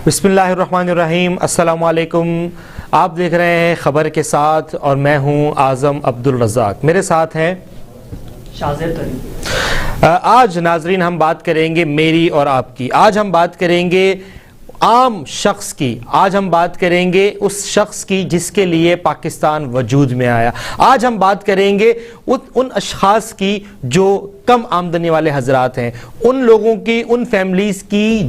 बिस्मिल्लाहिर्रहमानिर्रहीम, अस्सलामुअलैकुम। आप देख रहे हैं ख़बर के साथ और मैं हूं आज़म अब्दुल रज़ाक। मेरे साथ हैं शाज़ेब तरीन। आज नाजरीन हम बात करेंगे मेरी और आपकी। आज हम बात करेंगे आम शख्स की। आज हम बात करेंगे उस शख्स की जिसके लिए पाकिस्तान वजूद में आया। आज हम बात करेंगे उन अशखास की जो कम आमदनी वाले हजरात हैं, उन लोगों की, उन फैमिलीज़ की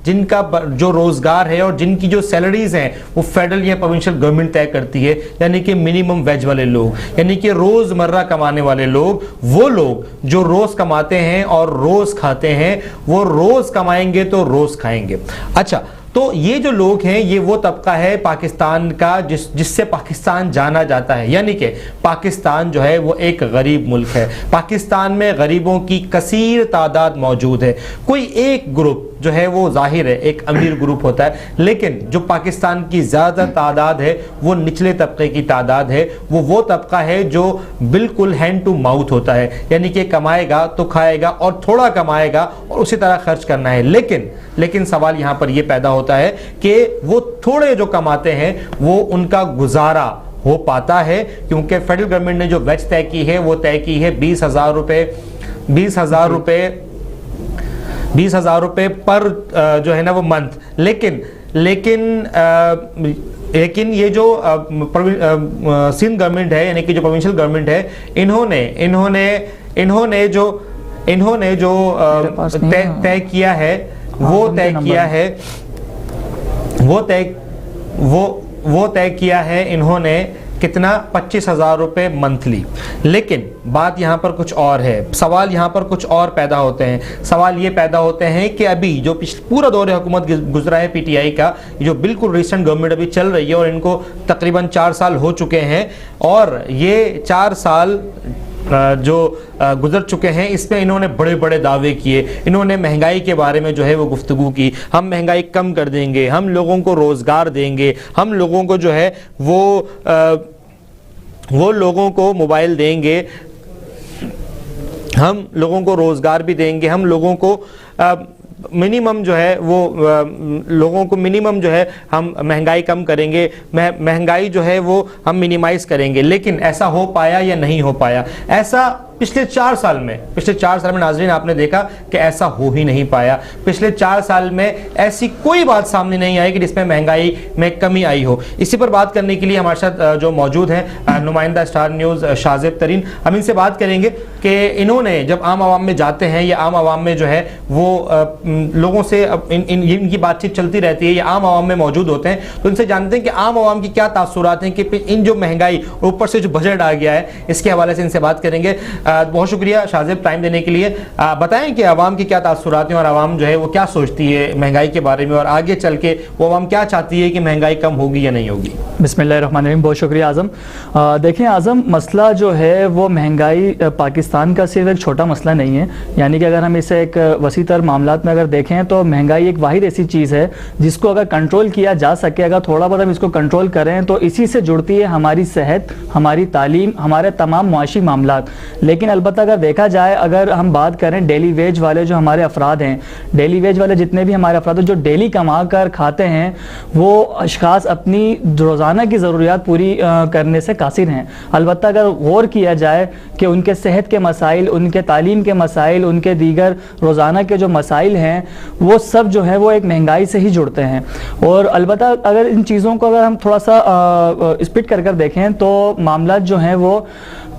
जिनका जो रोज़गार है और जिनकी जो सैलरीज़ हैं वो फेडरल या प्रोविंशियल गवर्नमेंट तय करती है, यानी कि मिनिमम वेज वाले लोग, यानी कि रोज़मर्रा कमाने वाले लोग। वो लोग जो रोज़ कमाते हैं और रोज़ खाते हैं, वो रोज़ कमाएंगे तो रोज़ खाएंगे। अच्छा, तो ये जो लोग हैं ये वो तबका है पाकिस्तान का जिससे पाकिस्तान जाना जाता है, यानी कि पाकिस्तान जो है वो एक गरीब मुल्क है। पाकिस्तान में गरीबों की कसीर तादाद मौजूद है। कोई एक ग्रुप जो है वो जाहिर है एक अमीर ग्रुप होता है, लेकिन जो पाकिस्तान की ज़्यादा तादाद है वो निचले तबके की तादाद है। वो तबका है जो बिल्कुल हैंड टू माउथ होता है, यानी कि कमाएगा तो खाएगा और थोड़ा कमाएगा और उसी तरह खर्च करना है। लेकिन सवाल यहाँ पर यह पैदा होता है कि वो थोड़े जो कमाते हैं वो उनका गुजारा हो पाता है, क्योंकि फेडरल गवर्नमेंट ने जो वेज तय की है वो तय की है 20,000 रुपए पर जो है ना वो मंथ। लेकिन ये जो सिंध गवर्नमेंट है, यानी कि जो प्रोविंशियल गवर्नमेंट है, इन्होंने जो तय किया है वो तय किया है इन्होंने कितना, 25,000 रुपये मंथली। लेकिन बात यहाँ पर कुछ और है, सवाल यहाँ पर कुछ और पैदा होते हैं। सवाल ये पैदा होते हैं कि अभी जो पूरा दौर हुकूमत गुजरा है पीटीआई का, जो बिल्कुल रिसेंट गवर्नमेंट अभी चल रही है और इनको तकरीबन 4 साल हो चुके हैं, और ये 4 साल जो गुजर चुके हैं इसमें इन्होंने बड़े बड़े दावे किए। इन्होंने महंगाई के बारे में जो है वो गुफ्तगू की, हम महंगाई कम कर देंगे, हम लोगों को रोज़गार देंगे, हम लोगों को जो है वो लोगों को मोबाइल देंगे, हम लोगों को रोज़गार भी देंगे, हम लोगों को मिनिमम जो है वो लोगों को मिनिमम जो है हम महंगाई कम करेंगे, महंगाई जो है वो हम मिनिमाइज़ करेंगे। लेकिन ऐसा हो पाया या नहीं हो पाया? ऐसा पिछले 4 साल में नाज़रीन आपने देखा कि ऐसा हो ही नहीं पाया। पिछले 4 साल में ऐसी कोई बात सामने नहीं आई कि जिसमें महंगाई में कमी आई हो। इसी पर बात करने के लिए हमारे साथ जो मौजूद हैं नुमाइंदा स्टार न्यूज़ शाज़ेब तरीन, हम इनसे बात करेंगे कि इन्होंने जब आम आवाम में जाते हैं या आम आवाम में जो है वो लोगों से इनकी बातचीत चलती रहती है या आम आवाम में मौजूद होते हैं, तो इनसे जानते हैं कि आम आवाम की क्या तासुरात हैं कि इन जो महंगाई ऊपर से जो बजट आ गया है इसके हवाले से इनसे बात करेंगे। बहुत शुक्रिया शाज़ेब टाइम देने के लिए। बताएं कि आवाम की क्या तासुरात हैं और आवाम जो है वो क्या सोचती है महंगाई के बारे में, और आगे चल के वो आवाम क्या चाहती है कि महंगाई कम होगी या नहीं होगी। बिस्मिल्लाहिर्रहमानिर्रहीम, बहुत शुक्रिया आज़म। देखें आज़म, मसला जो है वो महंगाई पाकिस्तान का सिर्फ एक छोटा मसला नहीं है, यानी कि अगर हम इसे एक वसी तर मामलात में अगर देखें तो महंगाई एक वाहिद ऐसी चीज़ है जिसको अगर कंट्रोल किया जा सके, अगर थोड़ा बहुत हम इसको कंट्रोल करें तो इसी से जुड़ती है हमारी सेहत, हमारी तालीम, हमारे तमाम मुआशी मामलात। लेकिन अलबत्ता अगर देखा जाए, अगर हम बात करें डेली वेज वाले जो हमारे अफराद हैं, डेली वेज वाले जितने भी हमारे अफराद जो डेली कमा कर खाते हैं, वो अशखास अपनी रोज़ाना की ज़रूरियात पूरी करने से कासिर हैं। अलबत्ता अगर गौर किया जाए कि उनके सेहत के मसाइल, उनके तालीम के मसाइल, उनके दीगर रोज़ाना के जो मसाइल हैं वो सब जो है वो एक महंगाई से ही जुड़ते हैं। और अलबत्ता अगर इन चीज़ों को अगर हम थोड़ा सा स्पिट कर देखें तो मामला जो हैं वो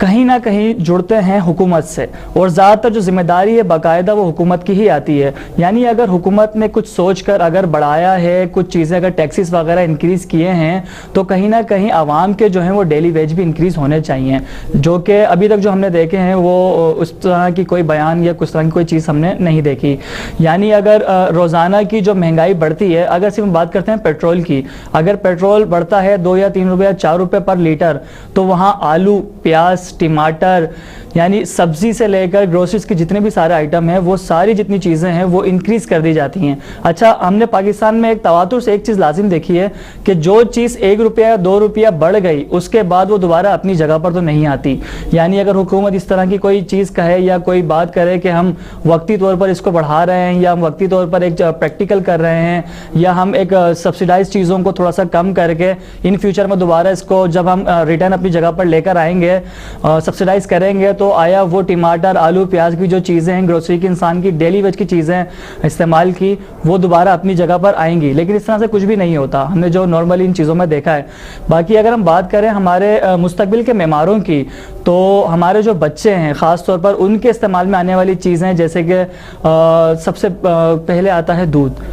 कहीं ना कहीं जुड़ते हैं हुकूमत से, और ज़्यादातर जो जिम्मेदारी है बाकायदा वो हुकूमत की ही आती है। यानी अगर हुकूमत ने कुछ सोच कर अगर बढ़ाया है, कुछ चीज़ें अगर टैक्सेस वगैरह इंक्रीज़ किए हैं, तो कहीं ना कहीं आवाम के जो हैं वो डेली वेज भी इंक्रीज़ होने चाहिए, जो कि अभी तक जो हमने देखे हैं वो उस तरह की कोई बयान या कुछ तरह की कोई चीज़ हमने नहीं देखी। यानी अगर रोज़ाना की जो महंगाई बढ़ती है, अगर सिर्फ बात करते हैं पेट्रोल की, अगर पेट्रोल बढ़ता है 2 या 3 रुपये या 4 रुपये पर लीटर, तो वहाँ आलू, प्याज, टमाटर, यानी सब्जी से लेकर ग्रोसरीज के जितने भी सारे आइटम हैं, वो सारी जितनी चीज़ें हैं वो इंक्रीज़ कर दी जाती हैं। अच्छा, हमने पाकिस्तान में एक तवातुर से एक चीज़ लाजिम देखी है कि जो चीज़ 1 रुपया या 2 रुपया बढ़ गई उसके बाद वो दोबारा अपनी जगह पर तो नहीं आती। यानी अगर हुकूमत इस तरह की कोई चीज़ कहे या कोई बात करे कि हम वक्ती तौर पर इसको बढ़ा रहे हैं या हम वक्ती तौर पर एक प्रैक्टिकल कर रहे हैं या हम एक सब्सिडाइज चीज़ों को थोड़ा सा कम करके इन फ्यूचर में दोबारा इसको जब हम रिटर्न अपनी जगह पर लेकर आएंगे, सब्सिडाइज करेंगे, तो आया वो टमाटर, आलू, प्याज की जो चीज़ें हैं ग्रोसरी की, इंसान की डेली वेज की चीज़ें इस्तेमाल की, वो दोबारा अपनी जगह पर आएंगी। लेकिन इस तरह से कुछ भी नहीं होता, हमने जो नॉर्मली इन चीज़ों में देखा है। बाकी अगर हम बात करें हमारे मुस्तकबिल के मेमारों की, तो हमारे जो बच्चे हैं ख़ास तौर पर उनके इस्तेमाल में आने वाली चीज़ें, जैसे कि सबसे पहले आता है दूध,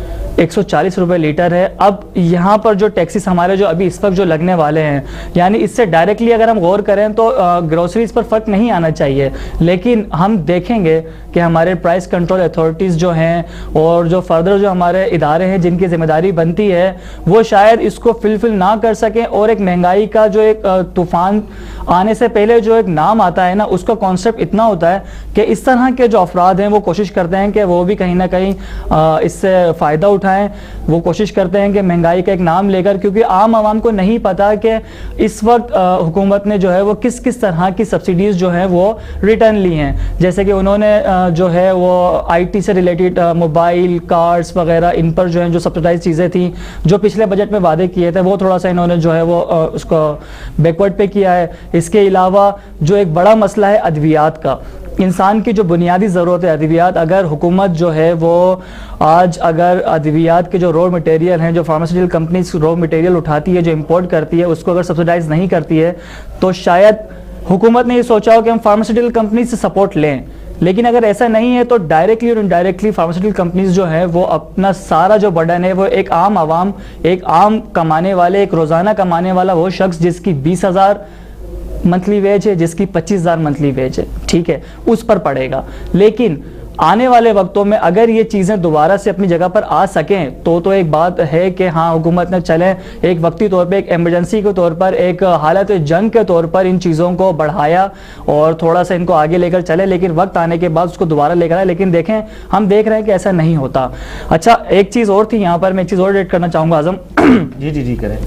140 रुपये लीटर है। अब यहाँ पर जो टैक्सेस हमारे जो अभी इस वक्त जो लगने वाले हैं, यानी इससे डायरेक्टली अगर हम गौर करें तो ग्रोसरीज पर फ़र्क नहीं आना चाहिए, लेकिन हम देखेंगे कि हमारे प्राइस कंट्रोल अथॉरिटीज़ जो हैं और जो फर्दर जो हमारे इदारे हैं जिनकी ज़िम्मेदारी बनती है, वो शायद इसको फिलफिल ना कर सकें। और एक महंगाई का जो एक तूफ़ान आने से पहले जो एक नाम आता है ना, उसका कॉन्सेप्ट इतना होता है कि इस तरह के जो अफराद हैं वो कोशिश करते हैं कि वो भी कहीं ना कहीं इससे फ़ायदा उठाएं। वो कोशिश करते हैं कि महंगाई का एक नाम लेकर, क्योंकि आम आवाम को नहीं पता कि इस वक्त हुकूमत ने जो है वो किस किस तरह की सब्सिडीज़ जो हैं वो रिटर्न ली हैं। जैसे कि उन्होंने जो है वो IT से रिलेटेड मोबाइल, कार्ड्स वगैरह, इन पर जो है जो सब्सिडाइज चीज़ें थी जो पिछले बजट में वादे किए थे, वो थोड़ा सा इन्होंने जो है वो उसको बैकवर्ड पे किया है। इसके अलावा जो एक बड़ा मसला है अद्वियात का, इंसान की जो बुनियादी ज़रूरत है अद्वियात, अगर हुकूमत जो है वो आज अगर अद्वियात के जो रॉ मटेरियल हैं, जो फार्मास्यूटिकल कंपनीज रॉ मटेरियल उठाती है, जो इंपोर्ट करती है, उसको अगर सब्सिडाइज नहीं करती है, तो शायद हुकूमत ने ये सोचा हो कि हम फार्मास्यूटिकल कंपनी से सपोर्ट लें। लेकिन अगर ऐसा नहीं है तो डायरेक्टली और इनडायरेक्टली फार्मास्यूटिकल कंपनीज जो है वो अपना सारा जो बर्डन है वो एक आम आवाम, एक आम कमाने वाले, एक रोज़ाना कमाने वाला वो शख्स जिसकी 20,000 मंथली वेज है, जिसकी 25,000 मंथली वेज है, ठीक है, उस पर पड़ेगा। लेकिन आने वाले वक्तों में अगर ये चीज़ें दोबारा से अपनी जगह पर आ सकें तो एक बात है कि हाँ, हुकूमत ने चले एक वक्ती तौर पे, एक एमरजेंसी के तौर पर, एक हालत जंग के तौर पर इन चीज़ों को बढ़ाया और थोड़ा सा इनको आगे लेकर चले, लेकिन वक्त आने के बाद उसको दोबारा लेकर आए। लेकिन देखें, हम देख रहे हैं कि ऐसा नहीं होता। अच्छा, एक चीज़ और थी यहाँ पर, मैं एक चीज़ और एड करना चाहूँगा आज़म। जी करें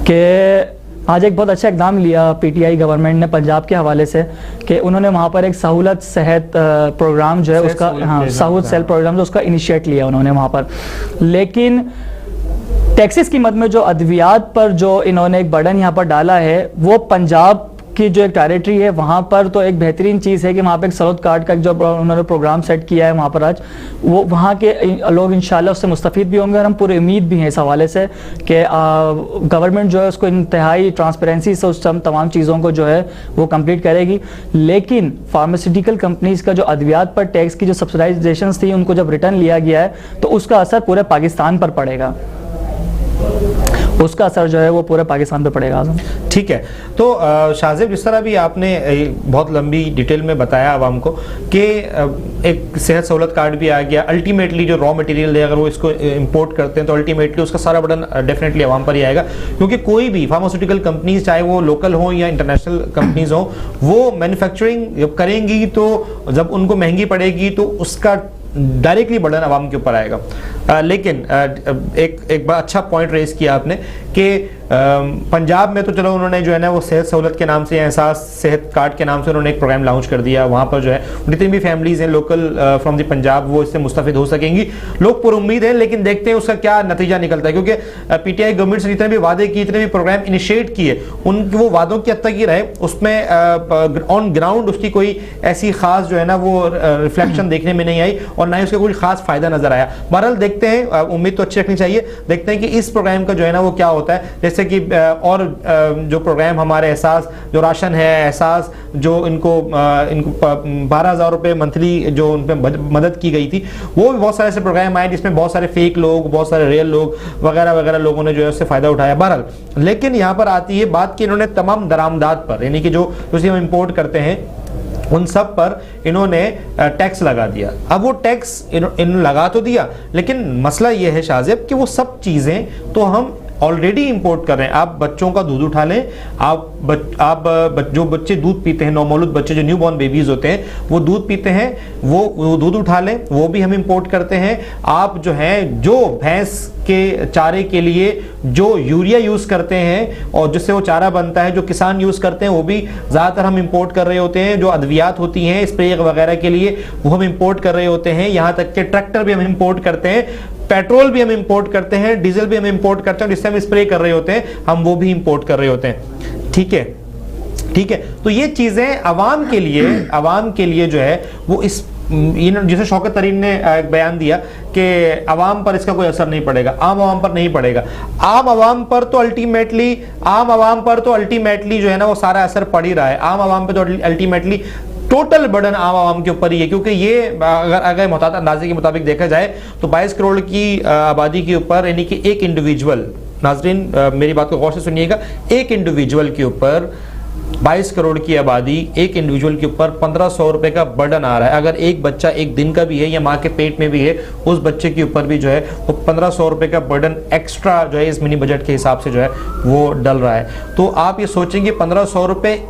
कि आज एक बहुत अच्छा इकदाम लिया PTI गवर्नमेंट ने पंजाब के हवाले से कि उन्होंने वहाँ पर एक सहूलत सेहत प्रोग्राम जो है उसका, हाँ, सहूलत सेल प्रोग्राम जो उसका इनिशिएट लिया उन्होंने वहाँ पर। लेकिन टैक्सेस की मद में जो अद्वियात पर जो इन्होंने एक बर्डन यहाँ पर डाला है, वो पंजाब की जो एक टेरिटरी है वहाँ पर तो एक बेहतरीन चीज़ है कि वहाँ पे एक सहूलत कार्ड का जो उन्होंने प्रोग्राम सेट किया है वहाँ पर आज, वो वहाँ के लोग इंशाल्लाह उससे मुस्तफ़ीद भी होंगे और हम पूरी उम्मीद भी हैं इस हवाले से कि गवर्नमेंट जो है उसको इंतहाई ट्रांसपेरेंसी से उस तमाम चीज़ों को जो है वो कंप्लीट करेगी। लेकिन फार्मास्यूटिकल कंपनीज़ का जो अद्वियात पर टैक्स की जो सब्सिडाइजेशन थी, उनको जब रिटर्न लिया गया है तो उसका असर पूरे पाकिस्तान पर पड़ेगा, उसका असर जो है वो पूरे पाकिस्तान पे पड़ेगा। ठीक है, तो शाहजेब, जिस तरह भी आपने बहुत लंबी डिटेल में बताया आवाम को कि एक सेहत सहूलत कार्ड भी आ गया, अल्टीमेटली जो रॉ मटेरियल है अगर वो इसको इंपोर्ट करते हैं तो अल्टीमेटली उसका सारा बर्डन डेफिनेटली आवाम पर ही आएगा, क्योंकि कोई भी फार्मास्यूटिकल कंपनीज चाहे वो लोकल हो या इंटरनेशनल कंपनीज हो, वो मैन्युफैक्चरिंग जब करेंगी तो जब उनको महंगी पड़ेगी तो उसका डायरेक्टली बर्डन आवाम के ऊपर आएगा। लेकिन एक बड़ा अच्छा पॉइंट रेज किया आपने कि पंजाब में तो चलो उन्होंने जो है ना वो सेहत सहूलत के नाम से या एहसास सेहत कार्ड के नाम से उन्होंने एक प्रोग्राम लॉन्च कर दिया। वहाँ पर जो है जितनी भी फैमिलीज हैं लोकल फ्रॉम द पंजाब वो इससे मुस्तफिद हो सकेंगी, लोग पर उम्मीद है। लेकिन देखते हैं उसका क्या नतीजा निकलता है, क्योंकि PTI गवर्नमेंट से जितने भी वादे किए, जितने भी प्रोग्राम इनिशिएट किए, उनके वो वादों की हद तक ही रहे, उसमें ऑन ग्राउंड उसकी कोई ऐसी खास जो है ना वो रिफ्लेक्शन देखने में नहीं आई और ना ही उसका कोई खास फायदा नजर आया। बहरहाल देखते हैं, उम्मीद तो अच्छी रखनी चाहिए, देखते हैं कि इस प्रोग्राम का जो है ना वो क्या होता है। जैसे कि और जो प्रोग्राम हमारे एहसास जो राशन है, एहसास जो इनको 12,000 रुपये मंथली जो उन पर मदद की गई थी, वो भी बहुत सारे ऐसे प्रोग्राम आए जिसमें बहुत सारे फेक लोग, बहुत सारे रियल लोग वगैरह वगैरह लोगों ने जो है उससे फायदा उठाया। बहरहाल लेकिन यहाँ पर आती है बात कि इन्होंने तमाम दरामदात पर, यानी कि जो हम इंपोर्ट करते हैं उन सब पर इन्होंने टैक्स लगा दिया। अब वो टैक्स इन लगा तो दिया, लेकिन मसला ये है शाहजेब कि वो सब चीज़ें तो हम ऑलरेडी इंपोर्ट कर रहे हैं। आप बच्चों का दूध उठा लें, जो बच्चे दूध पीते हैं, नवमौलूद बच्चे जो न्यू बॉर्न बेबीज होते हैं वो दूध पीते हैं, वो दूध उठा लें, वो भी हम इंपोर्ट करते हैं। आप जो है जो भैंस के चारे के लिए जो यूरिया यूज करते हैं और जिससे वो चारा बनता है, जो किसान यूज करते हैं, वो भी ज्यादातर हम इंपोर्ट कर रहे होते हैं। जो अद्वियात होती हैं स्प्रे वगैरह के लिए वो हम इंपोर्ट कर रहे होते हैं। यहां तक के ट्रैक्टर भी हम इंपोर्ट करते हैं, पेट्रोल भी हम इंपोर्ट करते हैं, डीजल भी हम इंपोर्ट करते हैं, जिससे हम स्प्रे कर रहे होते हैं हम वो भी इंपोर्ट कर रहे होते हैं। ठीक है, ठीक है। तो ये चीजें आवाम के लिए जो है वो इस जैसे शौकत तरीन ने एक बयान दिया कि आवाम पर इसका कोई असर नहीं पड़ेगा, आम आवाम पर नहीं पड़ेगा। आम आवाम पर तो अल्टीमेटली जो है ना वो सारा असर पड़ ही रहा है। आम आवाम पर तो अल्टीमेटली टोटल बर्डन आम आवाम के ऊपर ही है, क्योंकि ये अगर मोहतात अंदाजे के मुताबिक देखा जाए तो 22 करोड़ की आबादी के ऊपर, यानी कि एक इंडिविजुअल, नाजरीन मेरी बात को गौर से सुनिएगा, एक इंडिविजुअल के ऊपर 22 करोड़ की आबादी, एक इंडिविजुअल के ऊपर 1500 रुपए का बर्डन आ रहा है। अगर एक बच्चा एक दिन का भी है या माँ के पेट में भी है, उस बच्चे के ऊपर भी जो है वो 1500 रुपए का बर्डन एक्स्ट्रा जो है इस मिनी बजट के हिसाब से जो है वो डल रहा है। तो आप ये सोचेंगे 1500 रुपए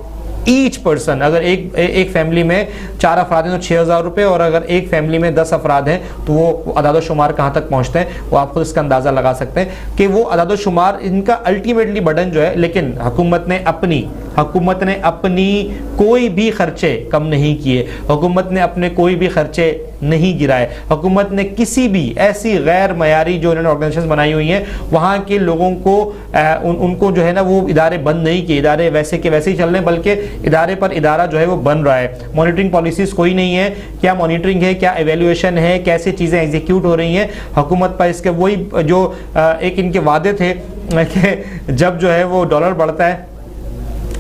ईच पर्सन, अगर एक फैमिली में 4 अफराद हैं तो 6000 रुपए, और अगर एक फैमिली में 10 अफराद हैं तो वो अदाद शुमार कहाँ तक पहुँचते हैं वो आप खुद इसका अंदाज़ा लगा सकते हैं कि वो अदाद शुमार इनका अल्टीमेटली बर्डन जो है। लेकिन हुकूमत ने अपनी कोई भी खर्चे कम नहीं किए, हुकूमत ने अपने कोई भी खर्चे नहीं गिराए, हुकूमत ने किसी भी ऐसी गैर मयारी जो इन्होंने ऑर्गेनाइजेशन बनाई हुई हैं वहाँ के लोगों को उनको जो है ना वो इदारे बंद नहीं किए, इदारे वैसे के वैसे ही चल रहे हैं, बल्कि इदारे पर इदारा जो है वो बन रहा है। मॉनिटरिंग पॉलिसीज कोई नहीं है, क्या मॉनिटरिंग है, क्या एवेल्युएशन है, कैसे चीज़ें एग्जीक्यूट हो रही हैं हुकूमत पर। इसके वही जो एक इनके वादे थे कि जब जो है वो डॉलर बढ़ता है,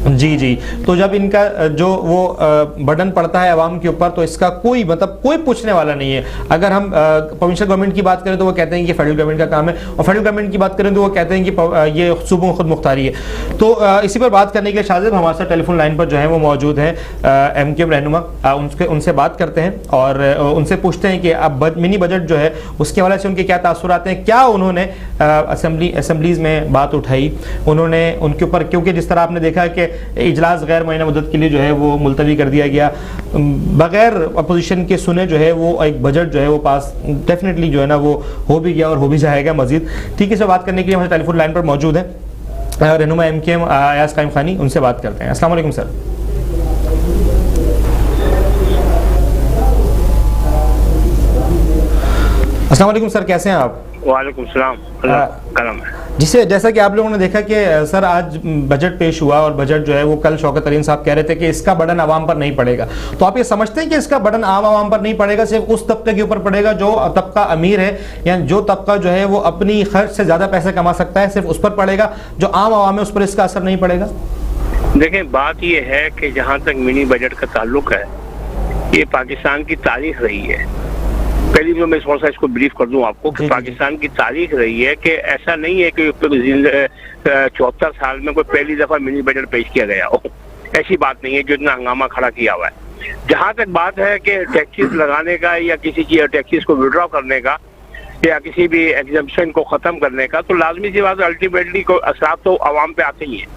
जी, तो जब इनका जो वो बर्डन पड़ता है आवाम के ऊपर तो इसका कोई कोई पूछने वाला नहीं है। अगर हम प्रोविंशियल गवर्नमेंट की बात करें तो वो कहते हैं कि फेडरल गवर्नमेंट का काम है, और फेडरल गवर्नमेंट की बात करें तो वो कहते हैं कि ये सूबों खुद मुख्तारी है। तो इसी पर बात करने के लिए शाजिद हमारे साथ टेलीफोन लाइन पर जो है वो मौजूद है MQM रहनुमा, उनसे बात करते हैं और उनसे पूछते हैं कि अब मिनी बजट जो है उसके हवाले से उनके क्या तासुरात हैं, क्या उन्होंने असेंबलीज में बात उठाई उन्होंने उनके ऊपर, क्योंकि जिस तरह आपने देखा कि इजलास गैर महीना मुद्दत के लिए जो है वो मुलतवी कर दिया गया, बगैर अपोजिशन के सुने जो है वो एक बजट जो है वो पास डेफिनेटली जो है ना वो हो भी गया और हो भी जाएगा मजीद। ठीक है, इसे बात करने के लिए हमारे टेलीफोन लाइन पर मौजूद है रहनुमा MQM अयाज कायम खानी, उनसे बात करते हैं। अस्सलाम वालेकुम सर। अस्सलाम वालेकुम सर, कैसे हैं आप? वालेकुम सलाम, कलम है। जिसे जैसा कि आप लोगों ने देखा कि सर आज बजट पेश हुआ और बजट जो है वो कल शौकत तरीन साहब कह रहे थे कि इसका बर्डन आवाम पर नहीं पड़ेगा, तो आप ये समझते हैं कि इसका बर्डन आम आवाम पर नहीं पड़ेगा, सिर्फ उस तबके के ऊपर पड़ेगा जो तबका अमीर है, या जो तबका जो है वो अपनी खर्च से ज्यादा पैसे कमा सकता है, सिर्फ उस पर पड़ेगा, जो आम आवाम है उस पर इसका असर नहीं पड़ेगा? देखें, बात ये है कि जहाँ तक मिनी बजट का ताल्लुक है, ये पाकिस्तान की तारीख रही है। पहली जो मैं थोड़ा सा इसको ब्रीफ कर दूं आपको कि पाकिस्तान की तारीख रही है कि ऐसा नहीं है कि 74 साल में कोई पहली दफा मिनी बजट पेश किया गया हो, ऐसी बात नहीं है जो इतना हंगामा खड़ा किया हुआ है। जहां तक बात है कि टैक्सेस लगाने का या किसी चीज टैक्सेस को विड्रॉ करने का या किसी भी एग्जम्पशन को खत्म करने का, तो लाजमी सी बात अल्टीमेटली को असर तो आवाम पे आते ही है,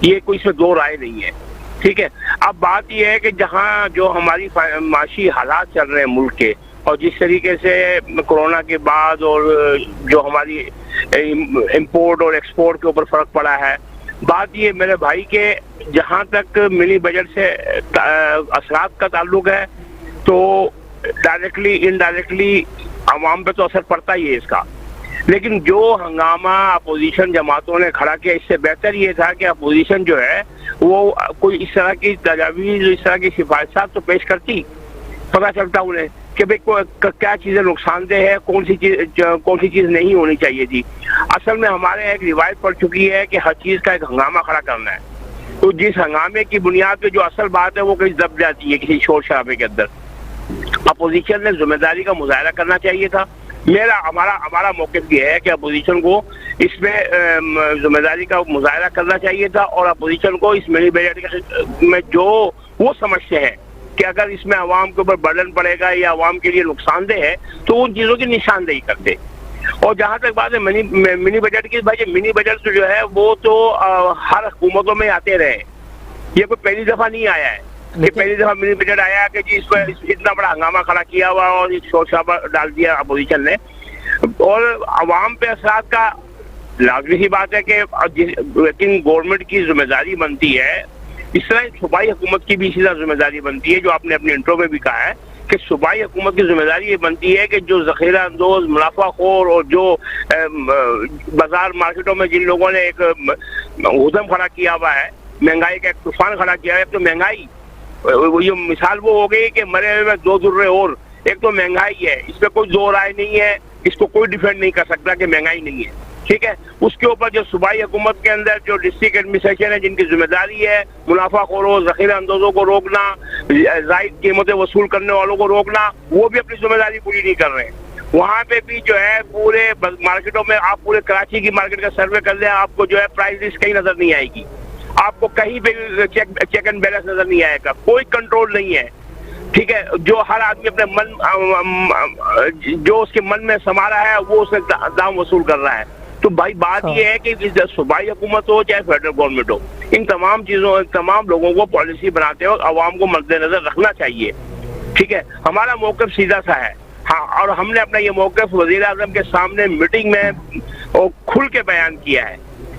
ये कोई इसमें दो राय नहीं है। ठीक है, अब बात यह है कि जहाँ जो हमारी माशी हालात चल रहे हैं मुल्क के, और जिस तरीके से कोरोना के बाद और जो हमारी इंपोर्ट और एक्सपोर्ट के ऊपर फर्क पड़ा है, बात ये मेरे भाई के जहाँ तक मिनी बजट से असरात का ताल्लुक है तो डायरेक्टली इनडायरेक्टली आवाम पे तो असर पड़ता ही है इसका। लेकिन जो हंगामा अपोजिशन जमातों ने खड़ा किया, इससे बेहतर ये था कि अपोजिशन जो है वो कोई इस तरह की तजावीज, इस तरह की सिफारिशात तो पेश करती, पता चलता उन्हें कि भाई क्या चीजें नुकसानदेह है, कौन सी चीज नहीं होनी चाहिए थी। असल में हमारे एक रिवायत पड़ चुकी है कि हर चीज का एक हंगामा खड़ा करना है, तो जिस हंगामे की बुनियाद पे जो असल बात है वो कहीं दब जाती है किसी शोर शराबे के अंदर। अपोजिशन ने जिम्मेदारी का मुजाहरा करना चाहिए था। हमारा मौक़िफ़ ये है कि अपोजिशन को इसमें जिम्मेदारी का मुजाहरा करना चाहिए था, और अपोजिशन को इस मिनी बजट में जो वो समझते हैं कि अगर इसमें अवाम के ऊपर बर्डन पड़ेगा या अवाम के लिए नुकसानदेह है तो उन चीज़ों की निशानदेही करते। और जहां तक बात है मिनी बजट की, भाई ये मिनी बजट जो है वो तो हर हुकूमतों में आते रहे, ये कोई पहली दफा नहीं आया है। ये पहली दफा मिनी बजट आया कि जी इस पर इतना बड़ा हंगामा खड़ा किया हुआ और शोर शराबा डाल दिया अपोजिशन ने, और अवाम पे असरात का लाजमी सी बात है कि लेकिन गवर्नमेंट की जिम्मेदारी बनती है, इस तरह सूबाई हुकूमत की भी इसी तरह जिम्मेदारी बनती है, जो आपने अपने इंट्रो में भी कहा है कि सूबाई हुकूमत की जिम्मेदारी ये बनती है कि जो जखीरा अंदोज, मुनाफाखोर और जो बाजार मार्केटों में जिन लोगों ने एक उद्यम खड़ा किया हुआ है, महंगाई का एक तूफान खड़ा किया है, तो महंगाई ये मिसाल वो हो गई कि मरे हुए में दो दुर्रे और, एक तो महंगाई है, इस पर कोई दो राय नहीं है, इसको कोई डिफेंड नहीं कर सकता कि महंगाई नहीं है, ठीक है। उसके ऊपर जो सूबाई हुकूमत के अंदर जो डिस्ट्रिक्ट एडमिनिस्ट्रेशन है जिनकी जिम्मेदारी है मुनाफाखोरों, जखीरा अंदोजों को रोकना, जायद कीमतें वसूल करने वालों को रोकना, वो भी अपनी जिम्मेदारी पूरी नहीं कर रहे हैं। वहाँ पे भी जो है पूरे मार्केटों में, आप पूरे कराची की मार्केट का सर्वे कर लें, आपको जो है प्राइस लिस्ट कहीं नजर नहीं आएगी, आपको कहीं पे चेक एंड बैलेंस नजर नहीं आएगा, कोई कंट्रोल नहीं है, ठीक है। जो हर आदमी अपने मन, जो उसके मन में समा रहा है वो उससे दाम वसूल कर रहा है। तो भाई बात ये है कि सूबाई हुकूमत हो चाहे फेडरल गवर्नमेंट हो, इन तमाम चीजों, तमाम लोगों को पॉलिसी बनाते हो आवाम को मद्देनजर रखना चाहिए, ठीक है। हमारा मौक़िफ़ सीधा सा है, हाँ, और हमने अपना ये मौक़िफ़ वज़ीर आज़म के सामने मीटिंग में खुल के बयान किया है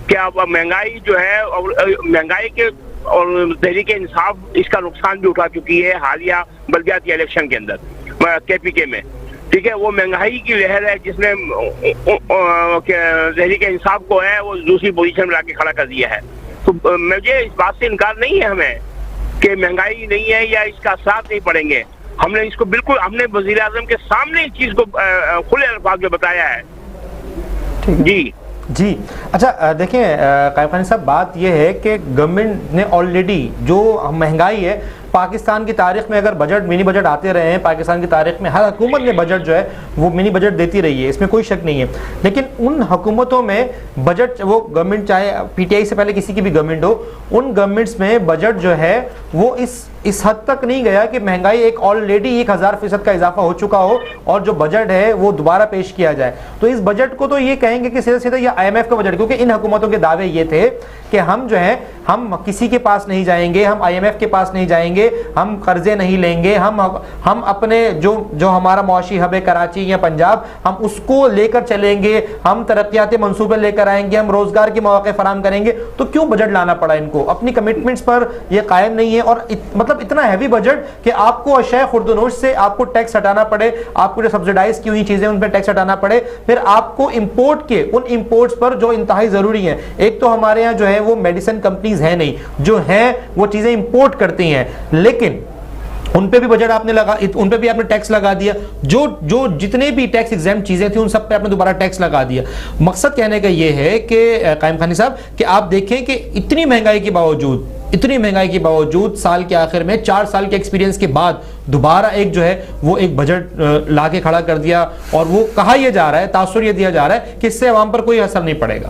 कि अब महंगाई जो है, और महंगाई के और तहरीक इंसाफ इसका नुकसान भी उठा चुकी है हालिया बल्दियाती इलेक्शन के अंदर KPK में, ठीक है। वो महंगाई की लहर है जिसने तहरीक इंसाफ को है वो दूसरी पोजीशन में लाके खड़ा कर दिया है। तो मुझे इस बात से इनकार नहीं है हमें कि महंगाई नहीं है या इसका साथ नहीं पड़ेंगे, हमने इसको बिल्कुल, हमने वज़ीर आज़म के सामने इस चीज को खुले अल्फाज में बताया है। जी अच्छा, देखिए कायम खानी साहब, बात यह है कि गवर्नमेंट ने ऑलरेडी जो महंगाई है, पाकिस्तान की तारीख में अगर बजट, मिनी बजट आते रहे हैं, पाकिस्तान की तारीख में हर हुकूमत ने बजट जो है वो मिनी बजट देती रही है, इसमें कोई शक नहीं है। लेकिन उन हुकूमतों में बजट, वो गवर्नमेंट चाहे PTI से पहले किसी की भी गवर्नमेंट हो, उन गवर्नमेंट्स में बजट जो है वो इस हद तक नहीं गया कि महंगाई एक ऑलरेडी 1000% का इजाफा हो चुका हो और जो बजट है वो दोबारा पेश किया जाए। तो इस बजट को तो ये कहेंगे कि सीधा सीधा ये IMF का बजट, क्योंकि इन हुकूमतों के दावे ये थे कि हम जो है, हम किसी के पास नहीं जाएंगे, हम IMF के पास नहीं जाएंगे, हम कर्जे नहीं लेंगे, हम अपने जो हमारा मुआशी हब है कराची या पंजाब, हम उसको लेकर चलेंगे, हम तरक्याती मंसूबे लेकर आएंगे, हम रोजगार के मौके फराहम करेंगे। तो क्यों बजट लाना पड़ा इनको? अपनी कमिटमेंट्स पर ये कायम नहीं है, और मतलब इतना हैवी बजट कि आपको अशय खुर्दनोश से आपको टैक्स हटाना पड़े, आपको जो सब्सिडाइज की हुई चीजें उन पर टैक्स हटाना पड़े, फिर आपको इंपोर्ट के उन इंपोर्ट्स पर जो इंतहाई जरूरी है, एक तो हमारे यहाँ जो है वो मेडिसिन कंपनीज है नहीं, जो है वो चीजें इंपोर्ट करती हैं, लेकिन उन पे भी बजट आपने लगा, उन पे भी आपने टैक्स लगा दिया, जो जितने भी टैक्स एग्जाम चीजें थी उन सब पे आपने दोबारा टैक्स लगा दिया। मकसद कहने का ये है कि कायम खानी साहब कि आप देखें कि इतनी महंगाई के बावजूद साल के आखिर में 4 साल के एक्सपीरियंस के बाद दोबारा एक जो है वो एक बजट लाके खड़ा कर दिया, और वो कहा यह जा रहा है, तासुर यह दिया जा रहा है कि इससे अवाम पर कोई असर नहीं पड़ेगा।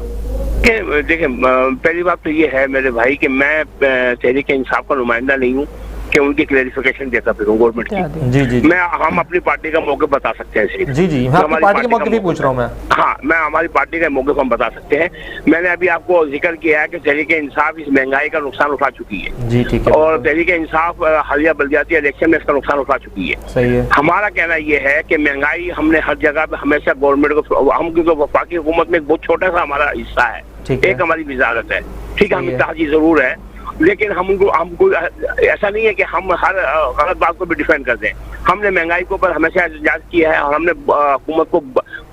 देखिए, पहली बात तो ये है मेरे भाई कि मैं तहरीक इंसाफ का नुमाइंदा नहीं हूँ कि उनकी क्लेरिफिकेशन देता फिरूं गवर्नमेंट की। जी हम अपनी पार्टी का मौके बता सकते हैं सिर्फ। जी हमारी पार्टी के मौके भी पूछ रहा हूं मैं। हाँ, मैं हमारी पार्टी का मौके हम बता सकते हैं। मैंने अभी आपको जिक्र किया है कि तहरीक इंसाफ इस महंगाई का नुकसान उठा चुकी है। जी ठीक है। और तहरीक इंसाफ हालिया बल्दियाती इलेक्शन में इसका नुकसान उठा चुकी है। सही है। हमारा कहना यह है कि महंगाई हमने हर जगह पे हमेशा गवर्नमेंट को, हम क्योंकि वफाकी हुकूमत में एक बहुत छोटा सा हमारा हिस्सा है, एक हमारी वजारत है, ठीक है, हम इत्तेहादी जरूर है, लेकिन हमको ऐसा नहीं है कि हम हर गलत बात को भी डिफेंड कर दें। हमने महंगाई के ऊपर हमेशा एहतजाज किया है और हमने हुकूमत को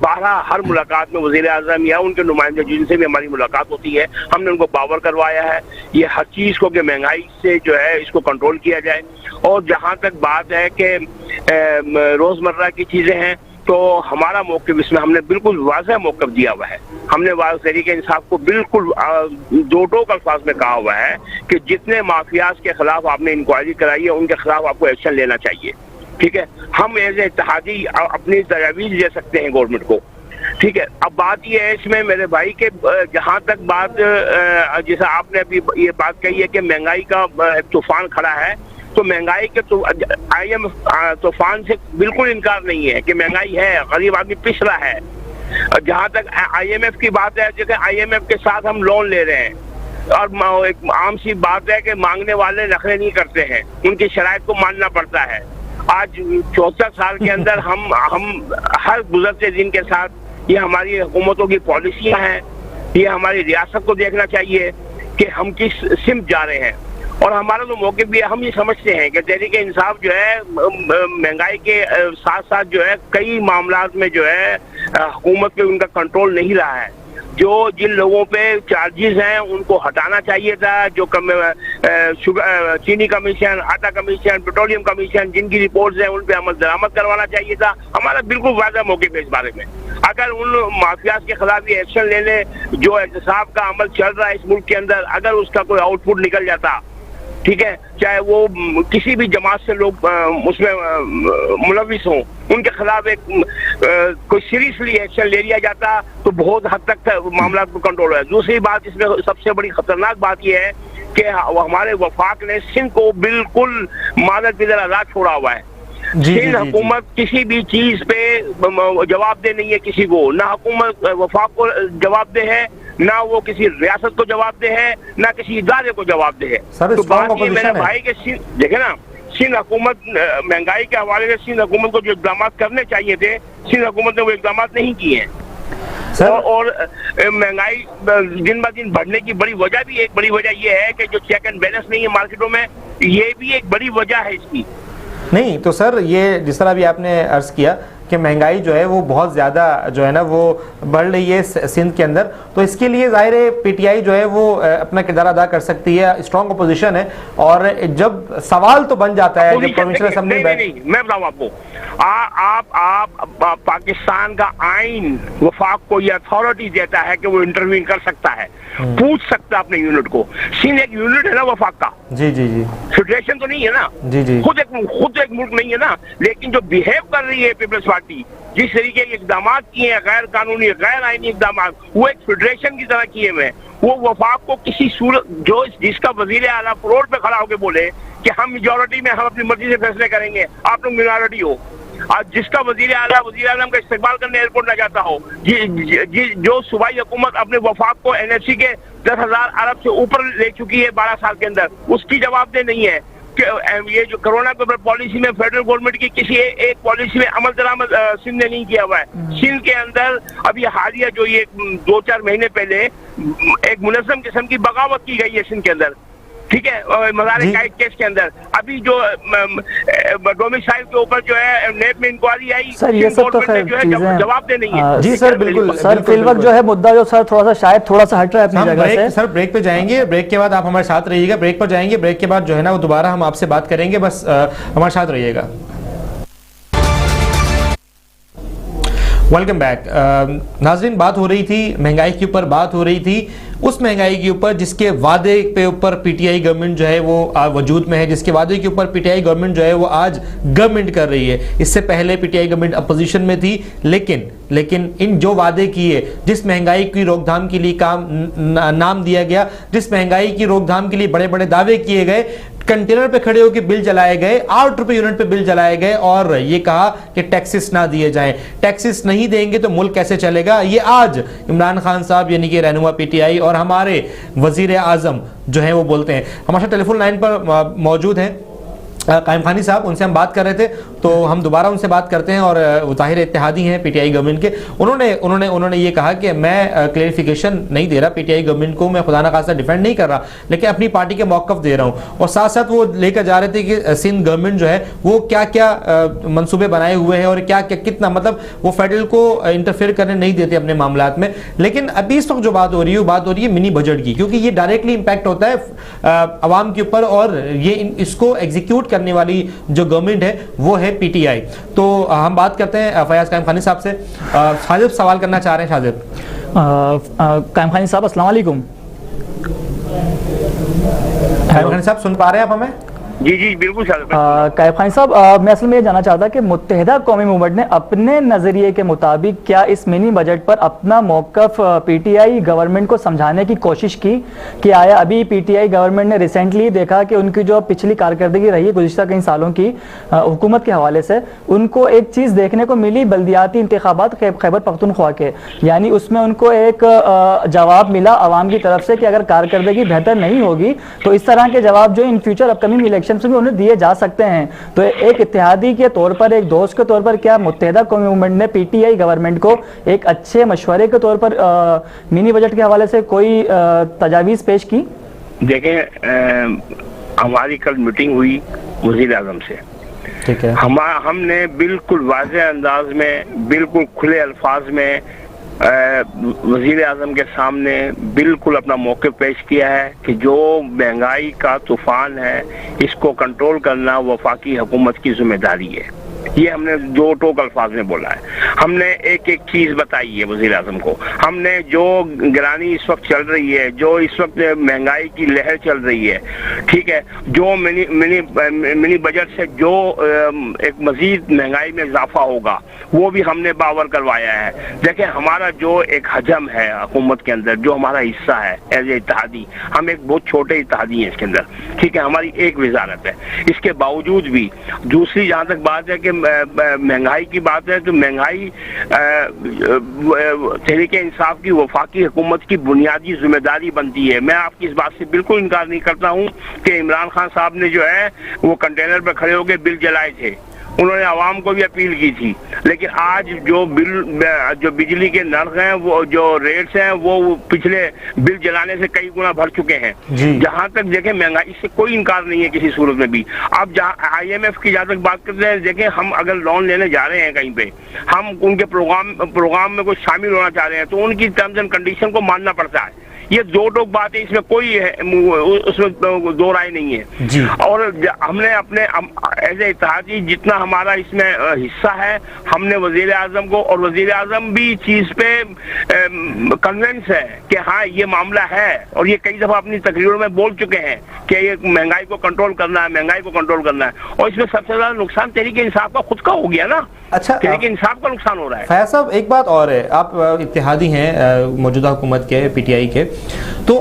12 हर मुलाकात में वज़ीर आज़म या उनके नुमाइंदे जिनसे भी हमारी मुलाकात होती है, हमने उनको बावर करवाया है ये हर चीज़ को कि महंगाई से जो है इसको कंट्रोल किया जाए। और जहाँ तक बात है कि रोज़मर्रा की चीज़ें हैं, तो हमारा मौक़िफ़ इसमें हमने बिल्कुल वाज़ेह मौक़िफ़ दिया हुआ है। हमने तहरीक इंसाफ को बिल्कुल दो टोक अल्फाज में कहा हुआ है कि जितने माफियाज के खिलाफ आपने इंक्वायरी कराई है उनके खिलाफ आपको एक्शन लेना चाहिए, ठीक है। हम एज इत्तेहादी अपनी तजावीज़ दे सकते हैं गवर्नमेंट को, ठीक है। अब बात ये है इसमें मेरे भाई के, जहाँ तक बात जैसा आपने अभी ये बात कही है कि महंगाई का तूफान खड़ा है, तो महंगाई के IMF तूफान से बिल्कुल इनकार नहीं है कि महंगाई है, गरीब आदमी पिस रहा है, जहां तक IMF की बात है, जैसे IMF के साथ हम लोन ले रहे हैं, और एक आम सी बात है कि मांगने वाले नखरे नहीं करते हैं, उनकी शराइत को मानना पड़ता है। आज 74 साल के अंदर हम हर गुजरते दिन के साथ, ये हमारी हुकूमतों की पॉलिसियां हैं, ये हमारी रियासत को देखना चाहिए कि हम किस सिमत जा रहे हैं। और हमारा तो मौके भी हम ये समझते हैं कि तहरीक इंसाफ जो है महंगाई के साथ साथ जो है कई मामलात में जो है हुकूमत पे उनका कंट्रोल नहीं रहा है। जो जिन लोगों पे चार्जेस हैं उनको हटाना चाहिए था, जो चीनी कमीशन, आटा कमीशन, पेट्रोलियम कमीशन, जिनकी रिपोर्ट्स हैं उन पे अमल दरामद करवाना चाहिए था। हमारा बिल्कुल वादा मौके पे इस बारे में, अगर उन माफियाज के खिलाफ ये एक्शन लेने जो एहतसाब का अमल चल रहा है इस मुल्क के अंदर, अगर उसका कोई आउटपुट निकल जाता, ठीक है, चाहे वो किसी भी जमात से लोग उसमें मुलविस हों, उनके खिलाफ एक कोई सीरियसली एक्शन ले लिया जाता तो बहुत हद तक मामला को कंट्रोल है। दूसरी बात इसमें सबसे बड़ी खतरनाक बात यह है कि हमारे वफाक ने सिंध को बिल्कुल मादर पिदर आजाद छोड़ा हुआ है। सिंध हुकूमत किसी भी चीज पे जवाबदेह नहीं है किसी को, ना हुकूमत वफाक को जवाबदेह है, ना वो किसी रियासत को जवाबदेह है, ना किसी इदारे को जवाबदेह है। तो बात ये मेरे भाई के देखे ना, सिंध हुकूमत महंगाई के हवाले से सिंध हुकूमत को जो इकदाम करने चाहिए थे, सिंध हुकूमत ने वो इकदाम नहीं किए हैं। और महंगाई दिन ब दिन बढ़ने की बड़ी वजह भी, एक बड़ी वजह ये है कि जो चेक एंड बैलेंस नहीं है मार्केटों में, ये भी एक बड़ी वजह है इसकी। नहीं तो सर, ये जिस तरह भी आपने अर्ज किया कि महंगाई जो है वो बहुत ज़्यादा जो है ना वो बढ़ रही है सिंध के अंदर, तो इसके लिए ज़ाहिर है PTI जो है वो अपना किरदार अदा कर सकती है, स्ट्रॉन्ग अपोजिशन है। और जब सवाल तो बन जाता है जब प्रोविंशियल असेंबली में, मैं बताऊं आपको, आप पाकिस्तान का आइन वफाक को ये अथॉरिटी देता है कि वो इंटरव्यू कर सकता है, पूछ सकता है अपने यूनिट को। सिंध एक यूनिट है ना वफाक का, जी जी जी, फेडरेशन तो नहीं है ना, जी जी, खुद एक मुल्क नहीं है ना। लेकिन जो बिहेव कर रही है पीपल्स पार्टी, जिस तरीके के इकदाम किए हैं, गैर कानूनी गैर आईनी इकदाम, वो एक फेडरेशन की तरह किए हुए, वो वफाक को किसी सूरत, जो जिसका वजीर आला रोड पे खड़ा होकर बोले कि हम मेजोरिटी में हम अपनी मर्जी से फैसले करेंगे, आप लोग मिनॉरिटी हो, और जिसका वजीर आलम का इस्तेमाल करने एयरपोर्ट न जाता हो, जो सूबाई हुकूमत अपने वफाक को NFC के 10,000 अरब से ऊपर ले चुकी है 12 साल के अंदर, उसकी जवाबदेह नहीं है। ये जो कोरोना के ऊपर पॉलिसी में फेडरल गवर्नमेंट की किसी एक पॉलिसी में अमल दरामद सिंध ने नहीं किया हुआ है। सिंध के अंदर अभी हालिया जो ये 2-4 महीने पहले एक मुनज़्ज़म किस्म की बगावत की गई है सिंध के अंदर, ठीक है, मज़ार काइद केस के अंदर। अभी जो डोमिसाइल के ऊपर जो है नेब में इंक्वायरी आई, सर ये सब तो खैर चीजें जवाब दे नहीं है। जी सर बिल्कुल सर, फिल वक्त जो है मुद्दा जो सर थोड़ा सा शायद थोड़ा सा हट रहा है अपनी जगह से। सर ब्रेक पे जाएंगे, ब्रेक के बाद आप हमारे साथ रहिएगा, ब्रेक पर जाएंगे, ब्रेक के बाद जो है ना वो दोबारा हम आपसे बात करेंगे, बस हमारे साथ रहिएगा। Welcome back. नाज़रीन, बात हो रही थी महंगाई के ऊपर, बात हो रही थी उस महंगाई के ऊपर जिसके वादे पे ऊपर PTI गवर्नमेंट जो है वो वजूद में है, जिसके वादे के ऊपर PTI गवर्नमेंट जो है वो आज गवर्नमेंट कर रही है। इससे पहले PTI गवर्नमेंट अपोजिशन में थी, लेकिन इन जो वादे किए, जिस महंगाई की रोकथाम के लिए नाम दिया गया, जिस महंगाई की रोकथाम के लिए बड़े बड़े दावे किए गए, कंटेनर पे खड़े होकर बिल जलाए गए, 8 रुपए यूनिट पे बिल जलाए गए और ये कहा कि टैक्सेस ना दिए जाएं। टैक्सेस नहीं देंगे तो मुल्क कैसे चलेगा? ये आज इमरान खान साहब यानी कि रहनुमा PTI और हमारे वजीर आजम जो है वो बोलते हैं। हमारे साथ टेलीफोन लाइन पर मौजूद हैं कायम खानी साहब, उनसे हम बात कर रहे थे तो हम दोबारा उनसे बात करते हैं। और ज़ाहिर इत्तेहादी हैं PTI गवर्नमेंट के, उन्होंने ये कहा कि मैं क्लेरिफिकेशन नहीं दे रहा PTI गवर्नमेंट को, मैं खुदा ना खास्ता डिफेंड नहीं कर रहा, लेकिन अपनी पार्टी के मौक़िफ़ दे रहा हूँ। और साथ साथ वो लेकर जा रहे थे कि सिंध गवर्नमेंट जो है वो क्या क्या मनसूबे बनाए हुए हैं और क्या क्या कितना, मतलब वो फेडरल को इंटरफेयर करने नहीं देते अपने मामलात में। लेकिन अभी इस वक्त जो बात हो रही है मिनी बजट की, क्योंकि ये डायरेक्टली इम्पैक्ट होता है आवाम के ऊपर और ये इसको एग्जीक्यूट करने वाली जो गवर्नमेंट है वो है PTI। तो हम बात करते हैं फयाज कायम खानी साहब से। शाजिब सवाल करना चाह रहे हैं। शाजिब कायम खानी साहब, अस्सलाम वालेकुम। कायम खानी साहब, सुन पा रहे हैं आप हमें? जी जी बिल्कुल सर। कायब खान साहब, मैं असल में ये जानना चाहता कि मुत्तहिदा कौमी मूवमेंट ने अपने नज़रिए के मुताबिक क्या इस मिनी बजट पर अपना मौक़िफ़ पीटीआई गवर्नमेंट को समझाने की कोशिश की कि आया अभी पीटीआई गवर्नमेंट ने रिसेंटली देखा कि उनकी जो पिछली कारकर्दगी रही है गुज़िश्ता कई सालों की हुकूमत के हवाले से, उनको एक चीज़ देखने को मिली बल्दियाती इंतखाबात खैबर पख्तूनख्वा के, यानी उसमें उनको एक जवाब मिला आवाम की तरफ से कि अगर कारकर्दगी बेहतर नहीं होगी तो इस तरह के जवाब जो इन फ्यूचर अपकमिंग इलेक्शन में उन्हें दिए जा सकते हैं। तो एक इत्तेहादी के तौर पर, एक दोस्त के तौर पर, क्या मुत्तहिदा कौमी मूवमेंट ने पीटीआई गवर्नमेंट को एक अच्छे मशवरे के तौर पर मिनी बजट के हवाले से कोई तजावीज़ पेश की? देखें, हमारी कल मीटिंग हुई वज़ीर आज़म से, ठीक है, हमने बिल्कुल वाज़ेह अंदाज में, बिल्कुल खुले अल्फाज में वज़ीर आज़म के सामने बिल्कुल अपना मौक़िफ़ पेश किया है कि जो महंगाई का तूफान है इसको कंट्रोल करना वफाकी हुकूमत की जिम्मेदारी है। ये हमने दो टोक अल्फाज में बोला है। हमने एक एक चीज बताई है वज़ीर आज़म को। हमने जो गिरानी इस वक्त चल रही है, जो इस वक्त महंगाई की लहर चल रही है, ठीक है, जो मिनी बजट से जो एक मजीद महंगाई में इजाफा होगा वो भी हमने बावर करवाया है। देखिए, हमारा जो एक हजम है हुकूमत के अंदर, जो हमारा हिस्सा है एज ए इत्तेहादी, हम एक बहुत छोटे इत्तेहादी हैं इसके अंदर, ठीक है, हमारी एक वजारत है। इसके बावजूद भी दूसरी जहाँ तक बात है कि महंगाई की बात है, तो महंगाई तहरीके इंसाफ की वफाकी हुकूमत की बुनियादी जिम्मेदारी बनती है। मैं आपकी इस बात से बिल्कुल इनकार नहीं करता हूँ कि इमरान खान साहब ने जो है वो कंटेनर पर खड़े होकर बिल जलाए थे, उन्होंने आवाम को भी अपील की थी, लेकिन आज जो बिजली के नर्ख हैं, वो जो रेट्स हैं, वो पिछले बिल जलाने से कई गुना बढ़ चुके हैं। जहां तक देखें महंगाई से कोई इनकार नहीं है किसी सूरत में भी। अब जहाँ IMF की जहां तक बात करते हैं, देखें, हम अगर लोन लेने जा रहे हैं कहीं पे, हम उनके प्रोग्राम में कुछ शामिल होना चाह रहे हैं, तो उनकी टर्म्स एंड कंडीशन को मानना पड़ता है। ये दो टोक बात है, इसमें कोई उसमें दो राय नहीं है जी। और हमने अपने एज ए इत्तेहादी जितना हमारा इसमें हिस्सा है, हमने वजीर आजम को, और वजीर आजम भी चीज पे कन्विंस है कि हाँ ये मामला है, और ये कई दफा अपनी तकरीरों में बोल चुके हैं कि ये महंगाई को कंट्रोल करना है, महंगाई को कंट्रोल करना है। और इसमें सबसे ज्यादा नुकसान तहरीके इंसाफ का खुद का हो गया ना। अच्छा, तहरीके इंसाफ का नुकसान हो रहा है। फैज साहब, एक बात और है, आप इत्तेहादी हैं मौजूदा हुकूमत के, PTI के, तो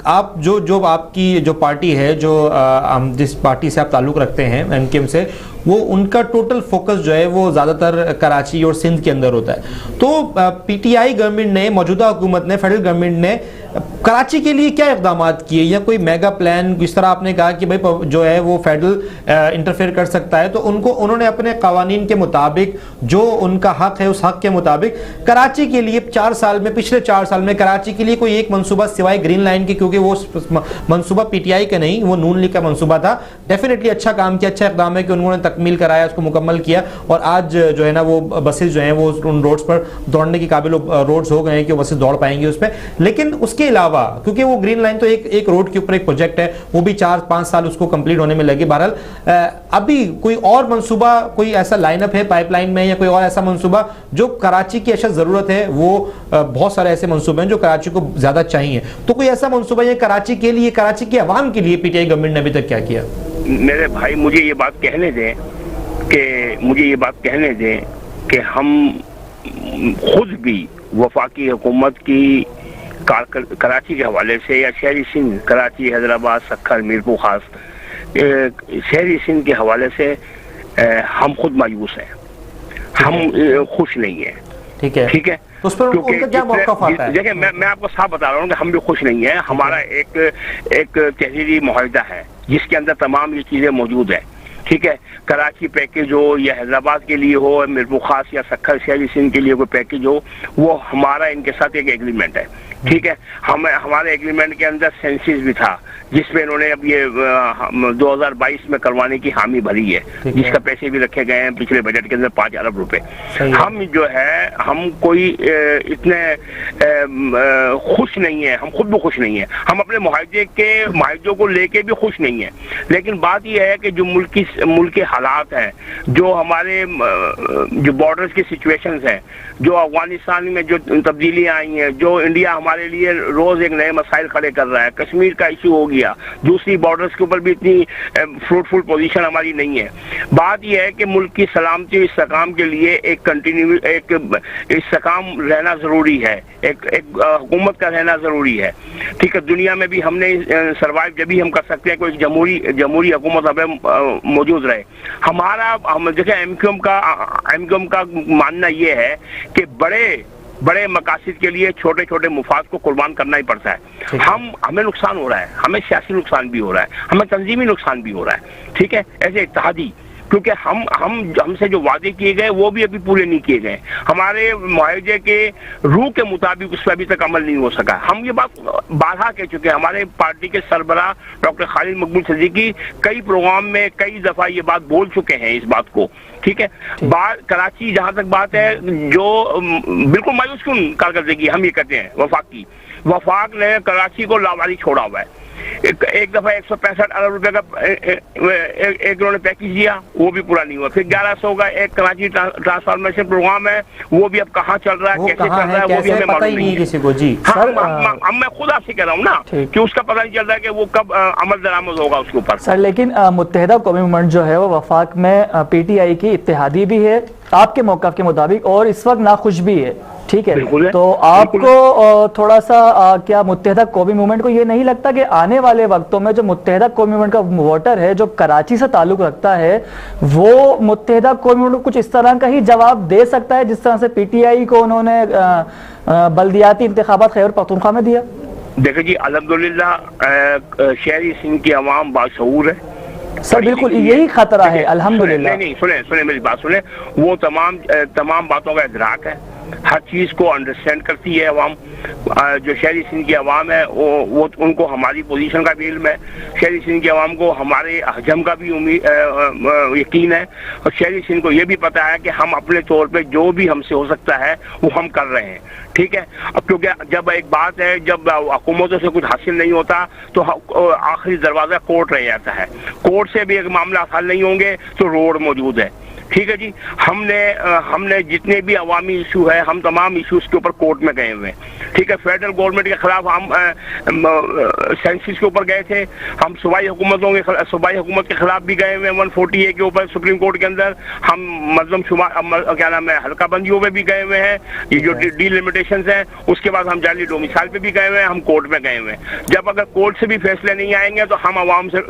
आप जो आपकी जो पार्टी है, जो जिस पार्टी से आप ताल्लुक़ रखते हैं, MKM से, वो उनका टोटल फोकस जो है वो ज़्यादातर कराची और सिंध के अंदर होता है। तो PTI गवर्नमेंट ने, मौजूदा हुकूमत ने, फेडरल गवर्नमेंट ने कराची के लिए क्या इक़दाम किए, या कोई मेगा प्लान, जिस तरह आपने कहा कि भाई जो है वो फेडरल इंटरफेयर कर सकता है, तो उन्होंने अपने कवानीन के मुताबिक, जो उनका हक है उस हक के मुताबिक कराची के लिए पिछले 4 साल में कराची के लिए कोई एक मनसूबा सिवाय ग्रीन लाइन के, क्योंकि वो मनसूबा PTI का नहीं, वो नून लीग का मनसूबा था, डेफिनेटली अच्छा काम किया, अच्छा इक़दाम है कि उन्होंने तकमील कराया, उसको मुकम्मल किया, और आज जो है ना वो बसेस जो हैं वो उन रोड्स पर दौड़ने के काबिल रोड्स हो गए हैं कि बसेस दौड़ पाएंगी उस पर। लेकिन उसके अलावा, क्योंकि वो ग्रीन लाइन तो एक रोड के ऊपर एक प्रोजेक्ट है, वो भी 4-5 साल उसको कंप्लीट होने में लगे। बहरहाल अभी कोई और मंसूबा, कोई ऐसा लाइनअप है पाइपलाइन में, या कोई और ऐसा मंसूबा जो कराची की ऐसा जरूरत है? वो बहुत सारे ऐसे मंसूबे हैं जो कराची को ज्यादा चाहिए, तो कोई ऐसा मंसूबा है कराची के लिए, कराची के अवाम के लिए PTI गवर्नमेंट ने अभी तक क्या किया? मेरे भाई, मुझे ये बात कहने दें कि हम खुद भी वफाकी हुकूमत की कराची के हवाले से, या शहरी सिंध, कराची, हैदराबाद, सक्खर, मीरपुर खास, शहरी सिंध के हवाले से हम खुद मायूस हैं, हम खुश नहीं हैं। ठीक है, तो उस पर उनका क्या मौक़िफ़ आता है? देखिए, मैं आपको साफ बता रहा हूँ कि हम भी खुश नहीं हैं। हमारा एक तहरीरी मुआहिदा है जिसके अंदर तमाम ये चीजें मौजूद है। ठीक है, कराची पैकेज हो, या हैदराबाद के लिए हो, मीरपुर खास या सक्खर शहरी सिंध के लिए कोई पैकेज हो, वो हमारा इनके साथ एक एग्रीमेंट है। ठीक है, हमारे एग्रीमेंट के अंदर सेंसिस भी था, जिसमें इन्होंने अब ये 2022 में करवाने की हामी भरी है, जिसका पैसे भी रखे गए हैं पिछले बजट के अंदर 5 अरब रुपए। हम जो है, हम कोई इतने खुश नहीं है, हम खुद भी खुश नहीं है, हम अपने मुआहदे को लेके भी खुश नहीं है। लेकिन बात यह है कि जो मुल्क की मुल्क के हालात हैं, जो हमारे जो बॉर्डर्स की सिचुएशंस हैं, जो अफगानिस्तान में जो तब्दीलियां आई हैं, जो इंडिया हमारे लिए रोज एक नए मसाइल खड़े कर रहा है, कश्मीर का इशू हो गया, दूसरी बॉर्डर्स के ऊपर भी इतनी फ्रूटफुल पोजीशन हमारी नहीं है। बात यह है कि मुल्क की सलामती और इस्तेकाम के लिए एक कंटिन्यू एक इस्तेकाम रहना जरूरी है, एक हुकूमत का रहना जरूरी है। ठीक है, दुनिया में भी हमने सर्वाइव जब भी हम कर सकते हैं कोई जमहूरी हुकूमत हमें मौजूद रहे। हम देखें एमक्यूएम का मानना ये है कि बड़े मकासद के लिए छोटे छोटे मुफाद को कुर्बान करना ही पड़ता है। हमें नुकसान हो रहा है, हमें सियासी नुकसान भी हो रहा है, हमें तंजीमी नुकसान भी हो रहा है। ठीक है, ऐसे इत्तेहादी, क्योंकि हमसे जो वादे किए गए वो भी अभी पूरे नहीं किए गए, हमारे मुआहदे के रूह के मुताबिक उस पर अभी तक अमल नहीं हो सका। हम ये बात बारहा कह चुके हैं, हमारे पार्टी के सरबराह डॉक्टर खालिद मकबूल सिद्दीकी कई प्रोग्राम में कई दफा ये बात बोल चुके हैं इस बात को। ठीक है, कराची जहां तक बात है, जो बिल्कुल मायूस कुन कारकर्दगी हम ये कहते हैं वफाक ने कराची को लावारी छोड़ा हुआ है। एक दफा 165 अरब रुपए का एक उन्होंने पैकेज दिया, वो भी पूरा नहीं हुआ। फिर 1100 का एक कराची ट्रांसफॉर्मेशन प्रोग्राम है, वो भी अब कहाँ चल रहा है, कैसे चल रहा है, वो भी हमें मालूम नहीं है किसी को। जी सर, मैं खुद आपसे कह रहा हूँ ना कि उसका पता नहीं चल रहा है कि वो कब अमल दरामद होगा उसके ऊपर। सर लेकिन मुत्तहिदा कौमी मूवमेंट जो है वो वफाक में पीटीआई की इत्तेहादी भी है आपके मौक़िफ़ के मुताबिक, और इस वक्त नाखुश भी है। ठीक है, तो आपको थोड़ा सा क्या मुत्तहिदा कौमी मूवमेंट को ये नहीं लगता कि आने वाले वक्तों में जो मुत्तहिदा कौमी मूवमेंट का वोटर है जो कराची से ताल्लुक रखता है, वो मुत्तहिदा कौमी मूवमेंट को कुछ इस तरह का ही जवाब दे सकता है जिस तरह से पीटीआई को उन्होंने बल्दियाती इंतखाबात खैबर पख्तूनख्वा में दिया? देखिए जी, अल्हम्दुलिल्लाह शहरी सिंध की आवाम बाशऊर है सर, बिल्कुल यही खतरा है। अल्हम्दुलिल्लाह नहीं, सुने मेरी बात सुने, वो तमाम बातों का इदराक है, हर चीज को अंडरस्टैंड करती है अवाम। जो शहरी सिंध की आवाम है वो उनको हमारी पोजीशन का भी इल्म है, शहरी सिंध की आवाम को हमारे हजम का भी यकीन है, और शहरी सिंध को ये भी पता है कि हम अपने तौर पे जो भी हमसे हो सकता है वो हम कर रहे हैं। ठीक है, अब क्योंकि जब एक बात है, जब हुकूमतों से कुछ हासिल नहीं होता तो आखिरी दरवाजा कोर्ट रह जाता है, कोर्ट से भी एक मामला हल नहीं होंगे तो रोड मौजूद है। ठीक है जी, हमने जितने भी अवामी इशू है, हम तमाम इशूज के ऊपर कोर्ट में गए हुए हैं। ठीक है, फेडरल गवर्नमेंट के खिलाफ हम सेंसिस के ऊपर गए थे, हम सूबाई हुकूमत के खिलाफ भी गए हुए हैं 140A के ऊपर सुप्रीम कोर्ट के अंदर, हम मजलूम क्या नाम है हल्का बंदियों पे भी गए हुए हैं, ये जो डीलिमिटेशंस हैं, उसके बाद हम जाली डोमिसाइल पे भी गए हुए हैं, हम कोर्ट में गए हुए हैं। जब अगर कोर्ट से भी फैसले नहीं आएंगे तो हम अवाम से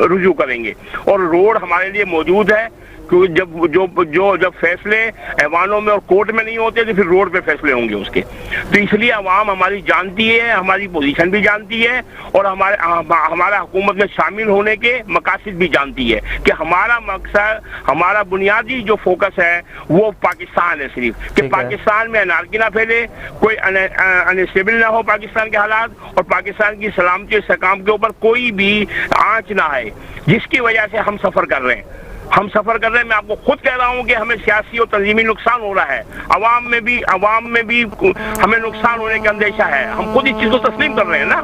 रुजू करेंगे, और रोड हमारे लिए मौजूद है, क्योंकि जब फैसले ऐवानों में और कोर्ट में नहीं होते तो फिर रोड पे फैसले होंगे उसके। तो इसलिए अवाम हमारी जानती है, हमारी पोजीशन भी जानती है, और हमारा हुकूमत में शामिल होने के मकासद भी जानती है कि हमारा मकसद, हमारा बुनियादी जो फोकस है वो पाकिस्तान है, सिर्फ कि पाकिस्तान में अनारकी ना फैले, कोई अनस्टेबल ना हो पाकिस्तान के हालात, और पाकिस्तान की सलामती और इस्तेकाम के ऊपर कोई भी आंच ना आए, जिसकी वजह से हम सफर कर रहे हैं। मैं आपको खुद कह रहा हूं कि हमें सियासी और तंजीमी नुकसान हो रहा है, अवाम में भी हमें नुकसान होने का अंदेशा है, हम खुद इस चीज को तस्लीम कर रहे हैं ना।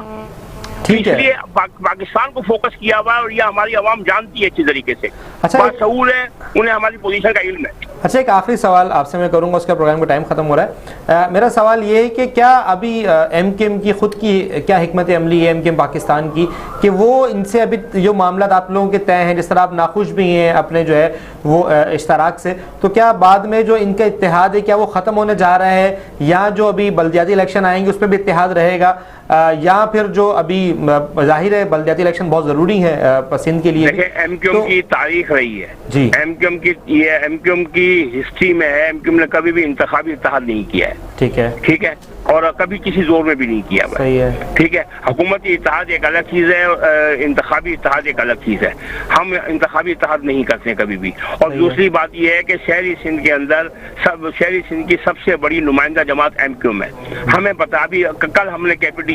ठीक है, इसलिए पाकिस्तान को फोकस किया हुआ है, और ये हमारी अवाम जानती है अच्छी तरीके से। अच्छा, बाशऊर है, उन्हें हमारी पोजीशन का इल्म है। अच्छा, एक आखिरी सवाल आपसे मैं करूंगा, उसका प्रोग्राम का टाइम खत्म हो रहा है। मेरा सवाल ये है कि क्या अभी एमकेएम की खुद की क्या हिकमत अमली है एमकेएम पाकिस्तान की, कि वो इनसे अभी जो मामला आप लोगों के तय हैं, जिस तरह आप नाखुश भी हैं अपने जो है वो इश्तराक से, तो क्या बाद में जो इनका इत्तेहाद है क्या वो ख़त्म होने जा रहा है, या जो अभी बल्दियाती इलेक्शन आएंगे उस पर भी इत्तेहाद रहेगा, या फिर जो अभी जाहिर है बल्दियाती इलेक्शन बहुत ज़रूरी है सिंध के लिए? देखिए, एमक्यूएम की तारीख रही है जी, एमक्यूएम की हिस्ट्री में है, एमक्यूएम ने कभी भी इंतखाबी इत्तेहाद नहीं किया है। ठीक है, और कभी किसी जोर में भी नहीं किया। सही है, ठीक है, हुकूमती इत्तेहाद एक अलग चीज है, इंतखाबी इत्तेहाद एक अलग चीज है, हम इंतखाबी इत्तेहाद नहीं करते कभी भी। और दूसरी बात यह है कि शहरी सिंध के अंदर शहरी सिंध की सबसे बड़ी नुमाइंदा जमात एमक्यूएम है। हमें पता, अभी कल हमने कैपिटी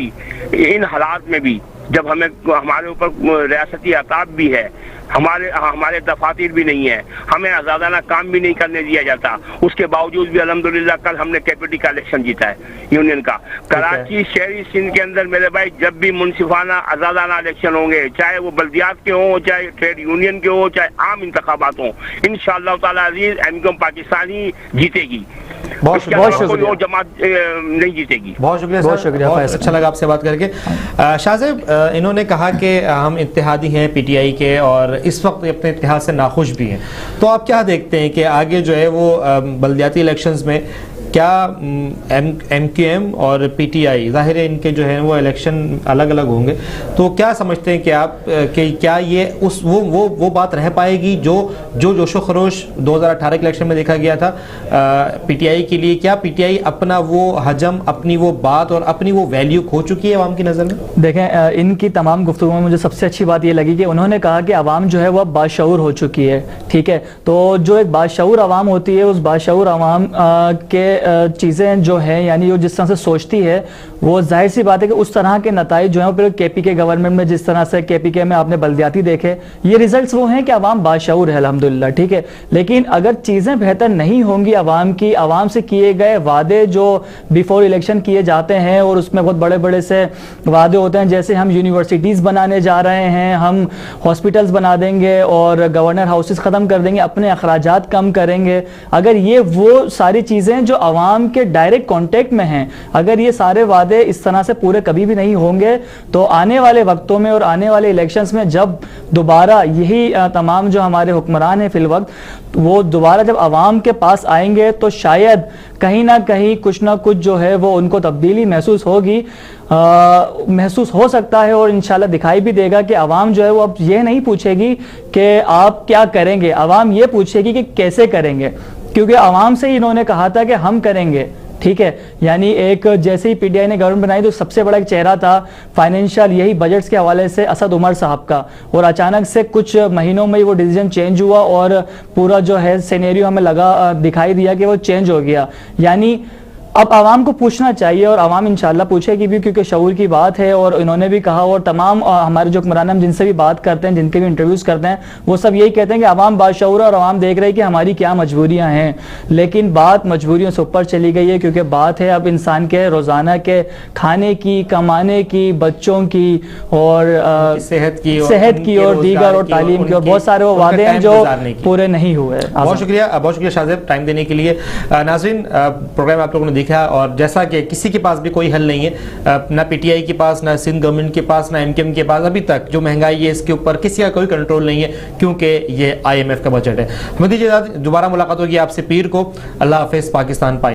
इन हालात में भी जब हमें हमारे ऊपर रियासती अताब भी है, हमारे दफातर भी नहीं है, हमें आजादाना काम भी नहीं करने दिया जाता, उसके बावजूद भी अल्हम्दुलिल्लाह कल हमने कैपिटी का इलेक्शन जीता है यूनियन का। कराची शहरी सिंध के अंदर मेरे भाई जब भी मुनसिफाना आजादाना इलेक्शन होंगे, चाहे वो बल्दियात के हों, चाहे ट्रेड यूनियन के हो, चाहे आम इंतखाबात हों, इंशाअल्लाह ताला अजीज एमक्यूएम पाकिस्तान ही जीतेगी। बहुत शुक्रिया। कोई और जमात नहीं जीतेगी। बहुत शुक्रिया, बहुत शुक्रिया, बहुत अच्छा लगा आपसे बात करके। शाहजेब, इन्होंने कहा कि हम इत्तेहादी हैं पीटीआई के और इस वक्त अपने इत्तेहाद से नाखुश भी हैं, तो आप क्या देखते हैं कि आगे जो है वो बल्दियाती इलेक्शंस में क्या एमक्यूएम और पीटीआई, जाहिर है इनके जो है वो इलेक्शन अलग अलग होंगे, तो क्या समझते हैं कि आप कि क्या ये उस वो बात रह पाएगी जो जोशो खरोश 2018 के इलेक्शन में देखा गया था पीटीआई के लिए? क्या पीटीआई अपना वो हजम, अपनी वो बात और अपनी वो वैल्यू खो चुकी है आवाम की नज़र में? देखें, इनकी तमाम गुफ्तगू में मुझे सबसे अच्छी बात ये लगी कि उन्होंने कहा कि आवाम जो है वह बाशऊर हो चुकी है। ठीक है, तो जो एक बाशऊर आवाम होती है, उस बाशऊर आवाम के चीज़ें जो हैं, यानी वो जिस तरह से सोचती है, वो जाहिर सी बात है कि उस तरह के नताइज जो हैं फिर केपीके गवर्नमेंट में, जिस तरह से केपीके में आपने बल्दियाती देखे, ये रिजल्ट्स वो हैं कि आवाम बाशऊर है अल्हम्दुलिल्लाह। ठीक है, लेकिन अगर चीज़ें बेहतर नहीं होंगी आवाम की, आवाम से किए गए वादे जो बिफोर इलेक्शन किए जाते हैं और उसमें बहुत बड़े बड़े से वादे होते हैं, जैसे हम यूनिवर्सिटीज़ बनाने जा रहे हैं, हम हॉस्पिटल्स बना देंगे और गवर्नर हाउसेस ख़त्म कर देंगे, अपने अखराजात कम करेंगे, अगर ये वो सारी चीज़ें जो आवाम के डायरेक्ट कॉन्टेक्ट में हैं, अगर ये सारे वादे इस तरह से पूरे कभी भी नहीं होंगे, तो आने वाले वक्तों में और आने वाले इलेक्शंस में जब दोबारा यही तमाम जो हमारे हुक्मरान हैं फिल वक्त, वो दोबारा जब आवाम के पास आएंगे तो शायद कहीं ना कहीं कुछ ना कुछ जो है वो उनको तब्दीली महसूस होगी, महसूस हो सकता है और इंशाल्लाह दिखाई भी देगा कि आवाम जो है वो अब ये नहीं पूछेगी कि आप क्या करेंगे, आवाम ये पूछेगी कि कैसे करेंगे, क्योंकि आवाम से ही इन्होंने कहा था कि हम करेंगे। ठीक है, यानी एक जैसे ही पीटीआई ने गवर्नमेंट बनाई तो सबसे बड़ा एक चेहरा था फाइनेंशियल यही बजट्स के हवाले से असद उमर साहब का, और अचानक से कुछ महीनों में वो डिसीजन चेंज हुआ और पूरा जो है सिनेरियो हमें दिखाई दिया कि वो चेंज हो गया। यानी अब आवाम को पूछना चाहिए और आवाम इंशाल्लाह पूछेगी भी, क्योंकि शऊर की बात है। और इन्होंने भी कहा, और तमाम हमारे जो हुक्मरान हम जिनसे भी बात करते हैं, जिनके भी इंटरव्यूज़ करते हैं, वो सब यही कहते हैं कि आवाम बाशऊर है और आवाम देख रही है कि हमारी क्या मजबूरियां हैं। लेकिन बात मजबूरियों से ऊपर चली गई है, क्योंकि बात है अब इंसान के रोज़ाना के खाने की, कमाने की, बच्चों की और सेहत की और दीगर और तालीम की, और बहुत सारे वो वादे हैं जो पूरे नहीं हुए। बहुत शुक्रिया शाहजेब टाइम देने के लिए। नाज़रीन, प्रोग्राम आप लोगों ने देखा, और जैसा कि किसी के पास भी कोई हल नहीं है, ना पीटीआई के पास, ना सिंध गवर्नमेंट के पास, ना एमक्यूएम के पास, अभी तक जो महंगाई है इसके ऊपर किसी का कोई कंट्रोल नहीं है, क्योंकि ये IMF का बजट है। हमें दीजिए, दोबारा मुलाकात होगी आपसे पीर को। अल्लाह हाफिज़। पाकिस्तान पाए।